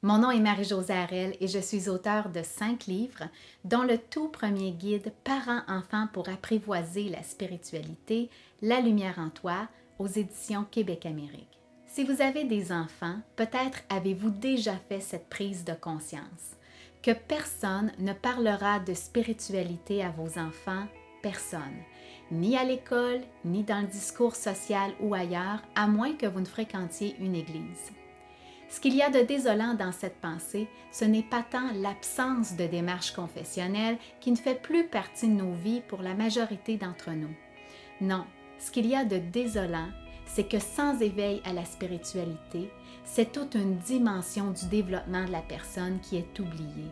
Mon nom est Marie-Josée Harel et je suis auteure de 5 livres, dont le tout premier guide Parents-enfants pour apprivoiser la spiritualité, La lumière en toi, aux éditions Québec-Amérique. Si vous avez des enfants, peut-être avez-vous déjà fait cette prise de conscience, que personne ne parlera de spiritualité à vos enfants, personne, ni à l'école, ni dans le discours social ou ailleurs, à moins que vous ne fréquentiez une église. Ce qu'il y a de désolant dans cette pensée, ce n'est pas tant l'absence de démarche confessionnelle qui ne fait plus partie de nos vies pour la majorité d'entre nous. Non, ce qu'il y a de désolant, c'est que sans éveil à la spiritualité, c'est toute une dimension du développement de la personne qui est oubliée.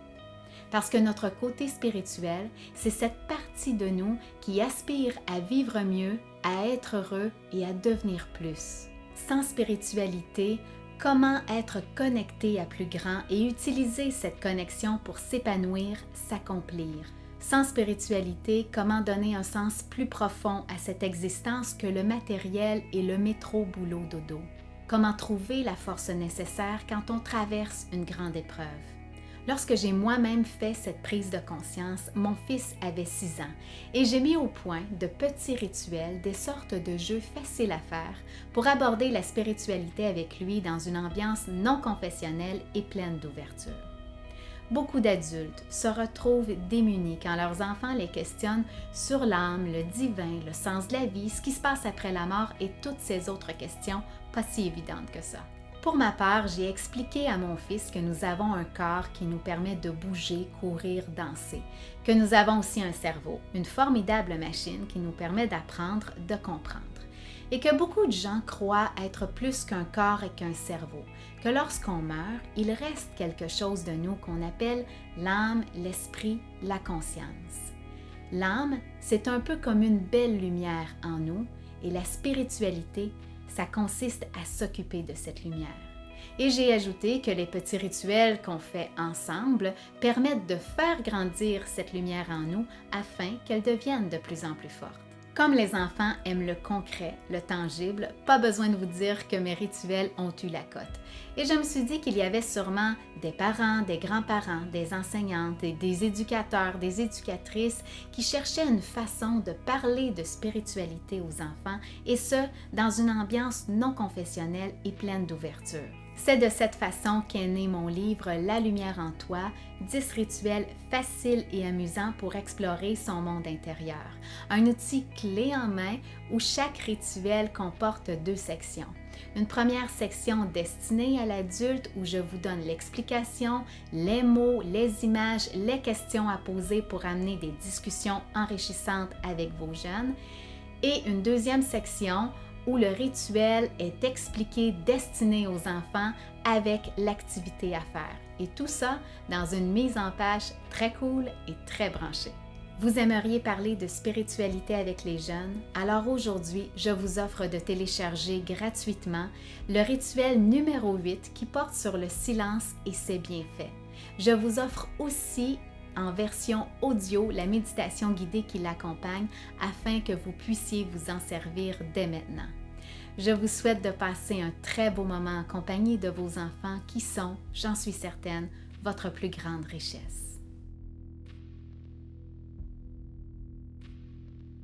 Parce que notre côté spirituel, c'est cette partie de nous qui aspire à vivre mieux, à être heureux et à devenir plus. Sans spiritualité, comment être connecté à plus grand et utiliser cette connexion pour s'épanouir, s'accomplir? Sans spiritualité, comment donner un sens plus profond à cette existence que le matériel et le métro boulot dodo? Comment trouver la force nécessaire quand on traverse une grande épreuve? Lorsque j'ai moi-même fait cette prise de conscience, mon fils avait 6 ans et j'ai mis au point de petits rituels, des sortes de jeux faciles à faire pour aborder la spiritualité avec lui dans une ambiance non confessionnelle et pleine d'ouverture. Beaucoup d'adultes se retrouvent démunis quand leurs enfants les questionnent sur l'âme, le divin, le sens de la vie, ce qui se passe après la mort et toutes ces autres questions pas si évidentes que ça. Pour ma part, j'ai expliqué à mon fils que nous avons un corps qui nous permet de bouger, courir, danser, que nous avons aussi un cerveau, une formidable machine qui nous permet d'apprendre, de comprendre, et que beaucoup de gens croient être plus qu'un corps et qu'un cerveau, que lorsqu'on meurt, il reste quelque chose de nous qu'on appelle l'âme, l'esprit, la conscience. L'âme, c'est un peu comme une belle lumière en nous, et la spiritualité, ça consiste à s'occuper de cette lumière. Et j'ai ajouté que les petits rituels qu'on fait ensemble permettent de faire grandir cette lumière en nous afin qu'elle devienne de plus en plus forte. Comme les enfants aiment le concret, le tangible, pas besoin de vous dire que mes rituels ont eu la cote. Et je me suis dit qu'il y avait sûrement des parents, des grands-parents, des enseignantes, des éducateurs, des éducatrices qui cherchaient une façon de parler de spiritualité aux enfants, et ce, dans une ambiance non confessionnelle et pleine d'ouverture. C'est de cette façon qu'est né mon livre La lumière en toi, 10 rituels faciles et amusants pour explorer son monde intérieur. Un outil clé en main où chaque rituel comporte 2 sections. Une première section destinée à l'adulte où je vous donne l'explication, les mots, les images, les questions à poser pour amener des discussions enrichissantes avec vos jeunes. Et une deuxième section où le rituel est expliqué destiné aux enfants avec l'activité à faire. Et tout ça dans une mise en page très cool et très branchée. Vous aimeriez parler de spiritualité avec les jeunes? Alors aujourd'hui, je vous offre de télécharger gratuitement le rituel numéro 8 qui porte sur le silence et ses bienfaits. Je vous offre aussi en version audio la méditation guidée qui l'accompagne afin que vous puissiez vous en servir dès maintenant. Je vous souhaite de passer un très beau moment en compagnie de vos enfants qui sont, j'en suis certaine, votre plus grande richesse.